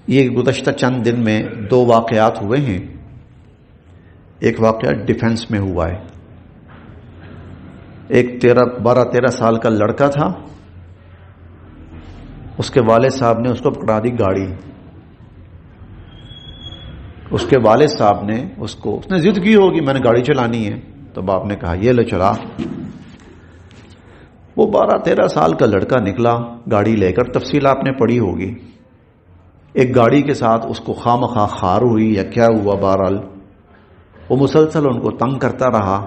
یہ گزشتہ چند دن میں 2 واقعات ہوئے ہیں. ایک واقعہ ڈیفنس میں ہوا ہے. ایک 12-13 سال کا لڑکا تھا، اس کے والد صاحب نے اس کو پکڑا دی گاڑی. اس کے والد صاحب نے اس نے ضد کی ہوگی میں نے گاڑی چلانی ہے، تو باپ نے کہا یہ لے چلا. وہ 12-13 سال کا لڑکا نکلا گاڑی لے کر. تفصیل آپ نے پڑھی ہوگی. ایک گاڑی کے ساتھ اس کو خواہ خار ہوئی یا کیا ہوا، بہرحال وہ مسلسل ان کو تنگ کرتا رہا،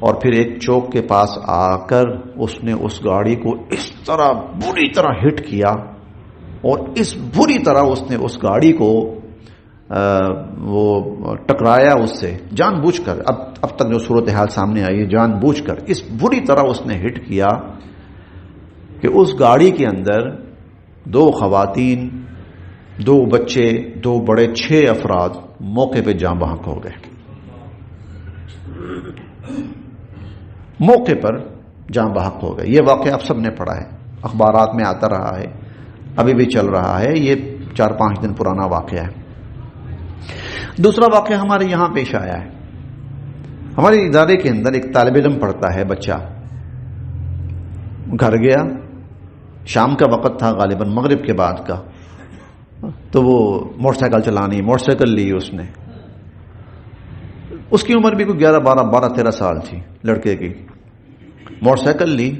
اور پھر ایک چوک کے پاس آ کر اس نے اس گاڑی کو اس طرح بری طرح ہٹ کیا، اور اس بری طرح اس نے اس گاڑی کو وہ ٹکرایا اس سے جان بوجھ کر. اب تک جو صورتحال سامنے آئی ہے، جان بوجھ کر اس بری طرح اس نے ہٹ کیا کہ اس گاڑی کے اندر 2 خواتین، 2 بچے، 2 بڑے، 6 افراد موقع پہ جاں بحق ہو گئے. موقع پر جاں بحق ہو گئے. یہ واقعہ اب سب نے پڑھا ہے، اخبارات میں آتا رہا ہے، ابھی بھی چل رہا ہے. یہ 4-5 دن پرانا واقعہ ہے. دوسرا واقعہ ہمارے یہاں پیش آیا ہے. ہمارے ادارے کے اندر ایک طالب علم پڑھتا ہے بچہ. گھر گیا، شام کا وقت تھا، غالباً مغرب کے بعد کا. تو وہ موٹر سائیکل چلانی، موٹر سائیکل لی اس نے. اس کی عمر بھی کوئی 12-13 سال تھی لڑکے کی. موٹر سائیکل لی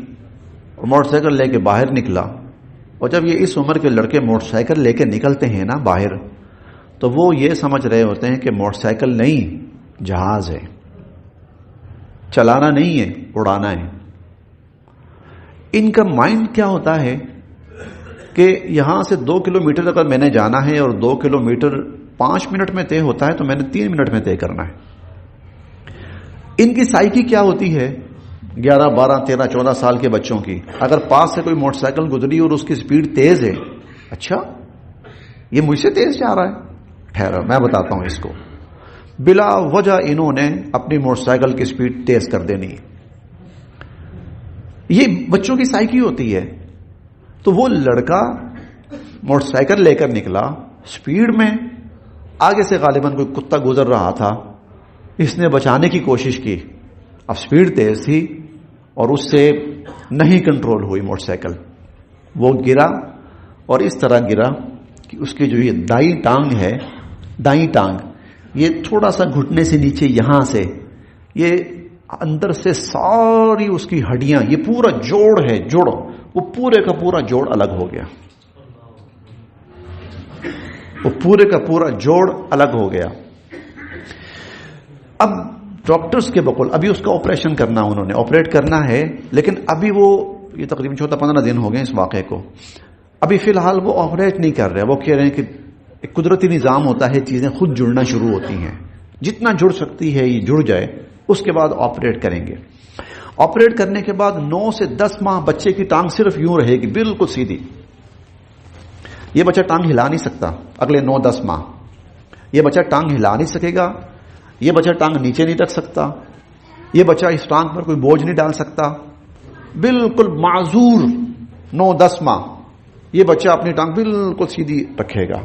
اور موٹر سائیکل لے کے باہر نکلا. اور جب یہ اس عمر کے لڑکے موٹر سائیکل لے کے نکلتے ہیں نا باہر، تو وہ یہ سمجھ رہے ہوتے ہیں کہ موٹر سائیکل نہیں، جہاز ہے. چلانا نہیں ہے، اڑانا ہے. ان کا مائنڈ کیا ہوتا ہے کہ یہاں سے 2 کلومیٹر اگر میں نے جانا ہے اور 2 کلومیٹر 5 منٹ میں طے ہوتا ہے تو میں نے 3 منٹ میں طے کرنا ہے. ان کی سائیکی کیا ہوتی ہے 11, 12, 13, 14 سال کے بچوں کی؟ اگر پاس سے کوئی موٹر سائیکل گزری اور اس کی سپیڈ تیز ہے، اچھا یہ مجھ سے تیز جا رہا ہے، ٹھہرا میں بتاتا ہوں اس کو. بلا وجہ انہوں نے اپنی موٹر سائیکل کی سپیڈ تیز کر دینی. یہ بچوں کی سائیکی ہوتی ہے. تو وہ لڑکا موٹر سائیکل لے کر نکلا سپیڈ میں، آگے سے غالباً کوئی کتا گزر رہا تھا، اس نے بچانے کی کوشش کی. اب سپیڈ تیز تھی اور اس سے نہیں کنٹرول ہوئی موٹر سائیکل. وہ گرا اور اس طرح گرا کہ اس کی جو یہ دائیں ٹانگ ہے، دائیں ٹانگ، یہ تھوڑا سا گھٹنے سے نیچے یہاں سے، یہ اندر سے ساری اس کی ہڈیاں، یہ پورا جوڑ ہے، جوڑ، وہ پورے کا پورا جوڑ الگ ہو گیا. وہ پورے کا پورا جوڑ الگ ہو گیا. اب ڈاکٹرز کے بقول ابھی اس کا آپریشن کرنا، انہوں نے آپریٹ کرنا ہے، لیکن ابھی وہ یہ تقریباً 14-15 دن ہو گئے اس واقعے کو. ابھی فی الحال وہ آپریٹ نہیں کر رہے. وہ کہہ رہے ہیں کہ ایک قدرتی نظام ہوتا ہے، چیزیں خود جڑنا شروع ہوتی ہیں، جتنا جڑ سکتی ہے یہ جڑ جائے، اس کے بعد آپریٹ کریں گے. آپریٹ کرنے کے بعد 9 سے 10 ماہ بچے کی ٹانگ صرف یوں رہے گی، بالکل سیدھی. یہ بچہ ٹانگ ہلا نہیں سکتا اگلے 9-10 ماہ. یہ بچہ ٹانگ ہلا نہیں سکے گا، یہ بچہ ٹانگ نیچے نہیں رکھ سکتا، یہ بچہ اس ٹانگ پر کوئی بوجھ نہیں ڈال سکتا. بالکل معذور 9-10 ماہ یہ بچہ اپنی ٹانگ بالکل سیدھی رکھے گا.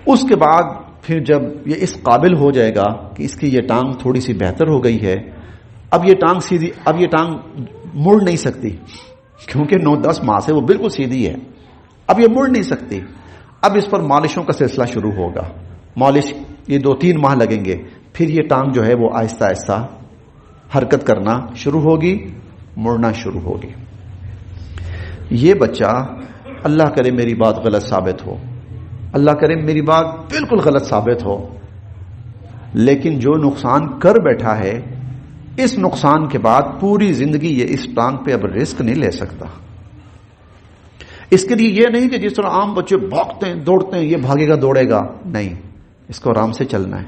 اس کے بعد پھر جب یہ اس قابل ہو جائے گا کہ اس کی یہ ٹانگ تھوڑی سی بہتر ہو گئی ہے، اب یہ ٹانگ سیدھی، اب یہ ٹانگ مڑ نہیں سکتی کیونکہ 9-10 ماہ سے وہ بالکل سیدھی ہے، اب یہ مڑ نہیں سکتی. اب اس پر مالشوں کا سلسلہ شروع ہوگا. مالش یہ 2-3 ماہ لگیں گے، پھر یہ ٹانگ جو ہے وہ آہستہ آہستہ حرکت کرنا شروع ہوگی، مڑنا شروع ہوگی. یہ بچہ، اللہ کرے میری بات غلط ثابت ہو، اللہ کرے میری بات بالکل غلط ثابت ہو، لیکن جو نقصان کر بیٹھا ہے، اس نقصان کے بعد پوری زندگی یہ اس ٹانگ پہ اب رسک نہیں لے سکتا. اس کے لیے یہ نہیں کہ جس طرح عام بچے بھاگتے ہیں دوڑتے ہیں یہ بھاگے گا دوڑے گا، نہیں، اس کو آرام سے چلنا ہے،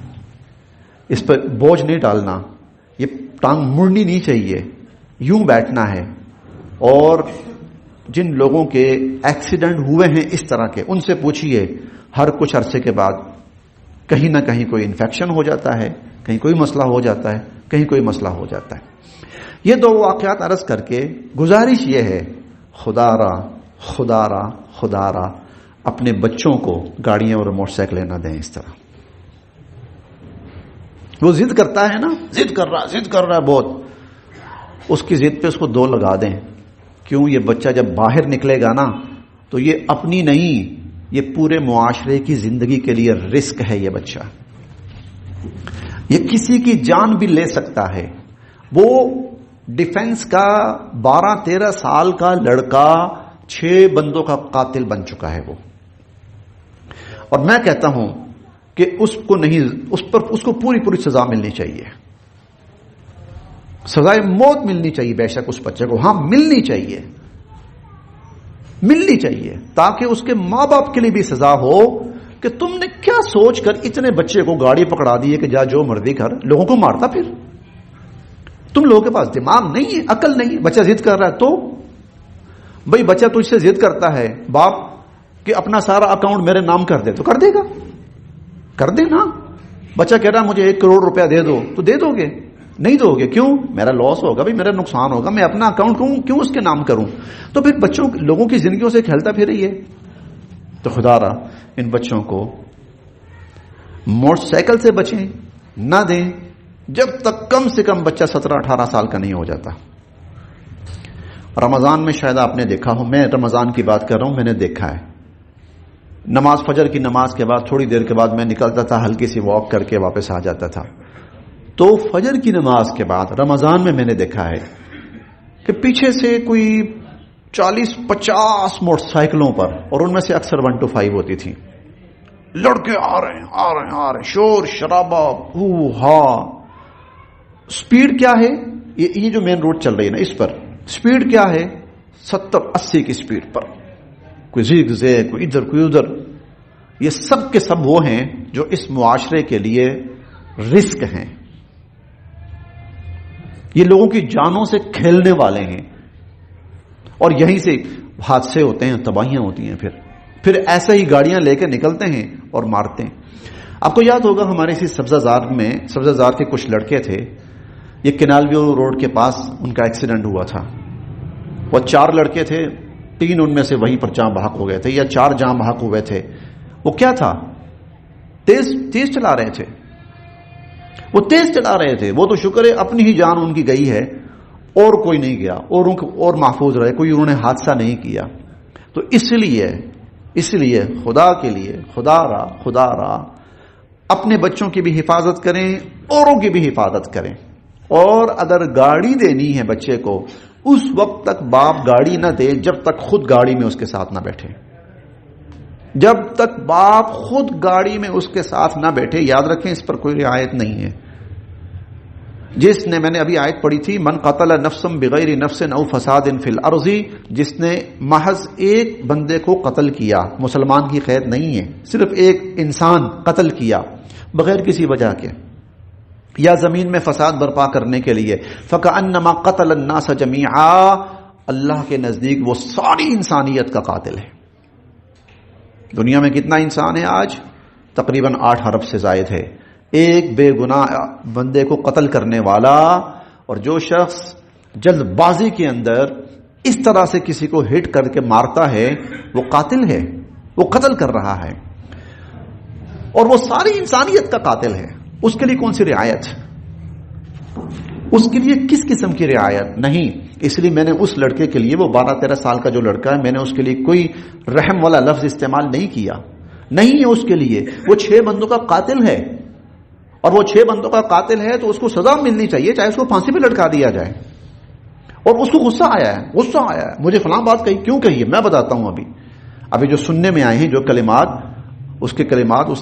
اس پر بوجھ نہیں ڈالنا، یہ ٹانگ مڑنی نہیں چاہیے، یوں بیٹھنا ہے. اور جن لوگوں کے ایکسیڈنٹ ہوئے ہیں اس طرح کے، ان سے پوچھئے، ہر کچھ عرصے کے بعد کہیں نہ کہیں کوئی انفیکشن ہو جاتا ہے، کہیں کوئی مسئلہ ہو جاتا ہے، کہیں کوئی مسئلہ ہو جاتا ہے. یہ 2 واقعات عرض کر کے گزارش یہ ہے، خدا را اپنے بچوں کو گاڑیاں اور موٹر سائیکلیں نہ دیں اس طرح. وہ ضد کرتا ہے نا، ضد کر رہا ہے بہت، اس کی ضد پہ اس کو 2 لگا دیں. کیوں؟ یہ بچہ جب باہر نکلے گا نا تو یہ اپنی نہیں، یہ پورے معاشرے کی زندگی کے لیے رسک ہے. یہ بچہ یہ کسی کی جان بھی لے سکتا ہے. وہ ڈیفنس کا 12-13 سال کا لڑکا 6 بندوں کا قاتل بن چکا ہے وہ. اور میں کہتا ہوں کہ اس کو پوری سزا ملنی چاہیے، سزائے موت ملنی چاہیے. بے شک اس بچے کو ہاں ملنی چاہیے تاکہ اس کے ماں باپ کے لیے بھی سزا ہو کہ تم نے کیا سوچ کر اتنے بچے کو گاڑی پکڑا دی ہے کہ جا جو مرضی کر، لوگوں کو مارتا. پھر تم لوگوں کے پاس دماغ نہیں ہے، عقل نہیں ہے. بچہ ضد کر رہا ہے تو بھائی بچہ تجھ سے ضد کرتا ہے باپ کہ اپنا سارا اکاؤنٹ میرے نام کر دے، تو کر دے گا، کر دے نا. بچہ کہہ رہا مجھے 1 کروڑ روپیہ دے دو، تو دے دو گے؟ نہیں دو گے. کیوں؟ میرا لاس ہوگا بھائی، میرا نقصان ہوگا، میں اپنا اکاؤنٹ کیوں اس کے نام کروں؟ تو پھر لوگوں کی زندگیوں سے کھیلتا پھر رہی ہے. تو خدا را ان بچوں کو موٹر سائیکل سے بچیں، نہ دیں جب تک کم سے کم بچہ 17-18 سال کا نہیں ہو جاتا. رمضان میں شاید آپ نے دیکھا ہو، میں رمضان کی بات کر رہا ہوں، میں نے دیکھا ہے فجر کی نماز کے بعد تھوڑی دیر کے بعد میں نکلتا تھا، ہلکی سی واک کر کے واپس آ جاتا تھا. تو فجر کی نماز کے بعد رمضان میں نے دیکھا ہے کہ پیچھے سے کوئی 40-50 موٹر سائیکلوں پر، اور ان میں سے اکثر 1 to 5 ہوتی تھی، لڑکے آ رہے ہیں، شور شرابہ، ہا. سپیڈ کیا ہے؟ یہ جو مین روڈ چل رہی ہے نا، اس پر سپیڈ کیا ہے؟ 70-80 کی سپیڈ پر، کوئی زیگ زیگ، کوئی ادھر کوئی ادھر. یہ سب کے سب وہ ہیں جو اس معاشرے کے لیے رسک ہیں. یہ لوگوں کی جانوں سے کھیلنے والے ہیں، اور یہیں سے حادثے ہوتے ہیں، تباہیاں ہوتی ہیں. پھر ایسے ہی گاڑیاں لے کے نکلتے ہیں اور مارتے ہیں. آپ کو یاد ہوگا ہمارے اسی سبزہ زار کے کچھ لڑکے تھے، یہ کنال ویو روڈ کے پاس ان کا ایکسیڈنٹ ہوا تھا. وہ 4 لڑکے تھے، 3 ان میں سے وہیں پر جاں بحق ہو گئے تھے، یا 4 جاں بحق ہوئے تھے. وہ کیا تھا؟ تیز چلا رہے تھے. وہ تو شکر ہے اپنی ہی جان ان کی گئی ہے، اور کوئی نہیں گیا، اور محفوظ رہے، کوئی انہوں نے حادثہ نہیں کیا. تو اس لیے خدا کے لیے خدا را اپنے بچوں کی بھی حفاظت کریں، اوروں کی بھی حفاظت کریں. اور اگر گاڑی دینی ہے بچے کو، اس وقت تک باپ گاڑی نہ دے جب تک خود گاڑی میں اس کے ساتھ نہ بیٹھے. جب تک باپ خود گاڑی میں اس کے ساتھ نہ بیٹھے، یاد رکھیں اس پر کوئی رعایت نہیں ہے. میں نے ابھی آیت پڑھی تھی، من قتل نفسا بغیر نفس او فساد فی الارض، جس نے محض ایک بندے کو قتل کیا، مسلمان کی قید نہیں ہے، صرف ایک انسان قتل کیا بغیر کسی وجہ کے، یا زمین میں فساد برپا کرنے کے لیے، فکأنما قتل الناس جميعا، اللہ کے نزدیک وہ ساری انسانیت کا قاتل ہے. دنیا میں کتنا انسان ہے آج؟ تقریباً 8 ارب سے زائد ہے. ایک بے گناہ بندے کو قتل کرنے والا، اور جو شخص جلد بازی کے اندر اس طرح سے کسی کو ہٹ کر کے مارتا ہے، وہ قاتل ہے، وہ قتل کر رہا ہے، اور وہ ساری انسانیت کا قاتل ہے. اس کے لیے کون سی رعایت؟ اس کے لیے کس قسم کی رعایت نہیں. اس لیے میں نے اس لڑکے کے لیے، وہ 12-13 سال کا جو لڑکا ہے، میں نے اس کے لیے کوئی رحم والا لفظ استعمال نہیں کیا. نہیں ہے اس کے لیے، وہ 6 بندوں کا قاتل ہے، اور وہ 6 بندوں کا قاتل ہے تو اس کو سزا ملنی چاہیے، چاہے اس کو پھانسی پہ لٹکا دیا جائے. اور اس کو غصہ آیا ہے، مجھے فلاں بات کہی، کیوں کہی ہے میں بتاتا ہوں. ابھی جو سننے میں آئے ہیں جو کلمات، اس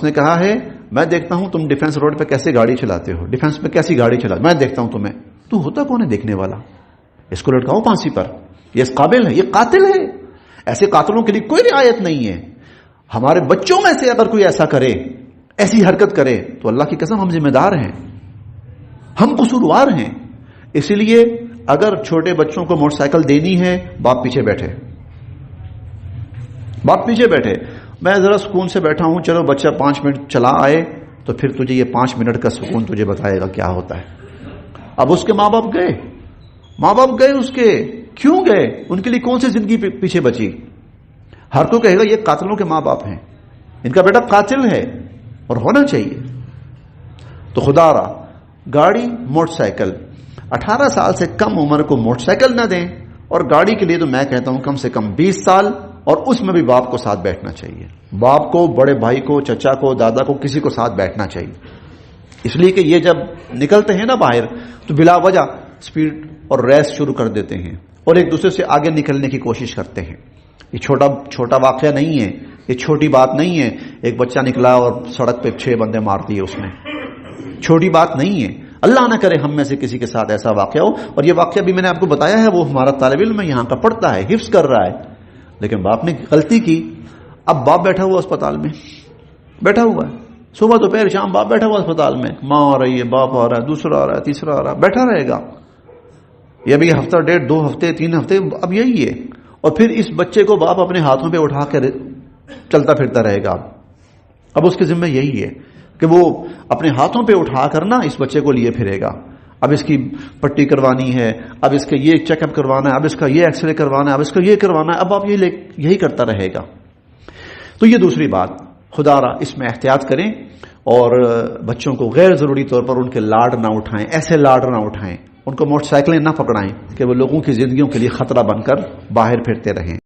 نے کہا ہے، میں دیکھتا ہوں تم ڈیفنس روڈ پہ کیسے گاڑی چلاتے ہو، ڈیفنس پہ کیسی گاڑی چلاتے، میں دیکھتا ہوں تمہیں. تو ہوتا کون ہے دیکھنے والا؟ اس کو لٹکاؤ پھانسی پر، یہ اس قابل ہے، یہ قاتل ہے. ایسے قاتلوں کے لیے کوئی رعایت نہیں ہے. ہمارے بچوں میں سے اگر کوئی ایسا کرے، ایسی حرکت کرے، تو اللہ کی قسم ہم ذمہ دار ہیں، ہم قصوروار ہیں. اسی لیے اگر چھوٹے بچوں کو موٹر سائیکل دینی ہے، باپ پیچھے بیٹھے. میں ذرا سکون سے بیٹھا ہوں، چلو بچہ 5 منٹ چلا آئے، تو پھر تجھے یہ 5 منٹ کا سکون تجھے بتائے گا کیا ہوتا ہے. اب اس کے ماں باپ گئے اس کے، کیوں گئے؟ ان کے لیے کون سی زندگی پیچھے بچی؟ ہر کوئی کہے گا یہ قاتلوں کے ماں باپ ہیں، ان کا بیٹا قاتل ہے اور ہونا چاہیے۔ تو خدا را گاڑی موٹر سائیکل 18 سال سے کم عمر کو موٹر سائیکل نہ دیں، اور گاڑی کے لیے تو میں کہتا ہوں کم سے کم 20 سال، اور اس میں بھی باپ کو ساتھ بیٹھنا چاہیے، باپ کو، بڑے بھائی کو، چچا کو، دادا کو، کسی کو ساتھ بیٹھنا چاہیے، اس لیے کہ یہ جب نکلتے ہیں نا باہر تو بلا وجہ سپیڈ اور ریس شروع کر دیتے ہیں اور ایک دوسرے سے آگے نکلنے کی کوشش کرتے ہیں۔ یہ چھوٹا واقعہ نہیں ہے، یہ چھوٹی بات نہیں ہے، ایک بچہ نکلا اور سڑک پہ 6 بندے مار دیے اس نے، چھوٹی بات نہیں ہے۔ اللہ نہ کرے ہم میں سے کسی کے ساتھ ایسا واقعہ ہو، اور یہ واقعہ بھی میں نے آپ کو بتایا ہے، وہ ہمارا طالب علم یہاں کا پڑھتا ہے، حفظ کر رہا ہے، لیکن باپ نے غلطی کی۔ اب باپ بیٹھا ہوا اسپتال میں، بیٹھا ہوا ہے، صبح دوپہر شام باپ بیٹھا ہوا اسپتال میں، ماں آ رہی ہے، باپ آ رہا ہے، دوسرا آ رہا ہے، تیسرا آ رہا ہے، بیٹھا رہے گا یہ ابھی ہفتہ ڈیڑھ، 2 ہفتے، 3 ہفتے، اب یہی ہے۔ اور پھر اس بچے کو باپ اپنے ہاتھوں پہ اٹھا کر چلتا پھرتا رہے گا، اب اس کے ذمہ یہی ہے کہ وہ اپنے ہاتھوں پہ اٹھا کر نا اس بچے کو لیے پھرے گا، اب اس کی پٹی کروانی ہے، اب اس کا یہ چیک اپ کروانا ہے، اب اس کا یہ ایکس رے کروانا ہے، اب اس کا یہ کروانا ہے، اب آپ یہی کرتا رہے گا۔ تو یہ دوسری بات، خدا را اس میں احتیاط کریں اور بچوں کو غیر ضروری طور پر ان کے لاڈ نہ اٹھائیں، ایسے لاڈ نہ اٹھائیں، ان کو موٹر سائیکلیں نہ پکڑائیں کہ وہ لوگوں کی زندگیوں کے لیے خطرہ بن کر باہر پھرتے رہیں۔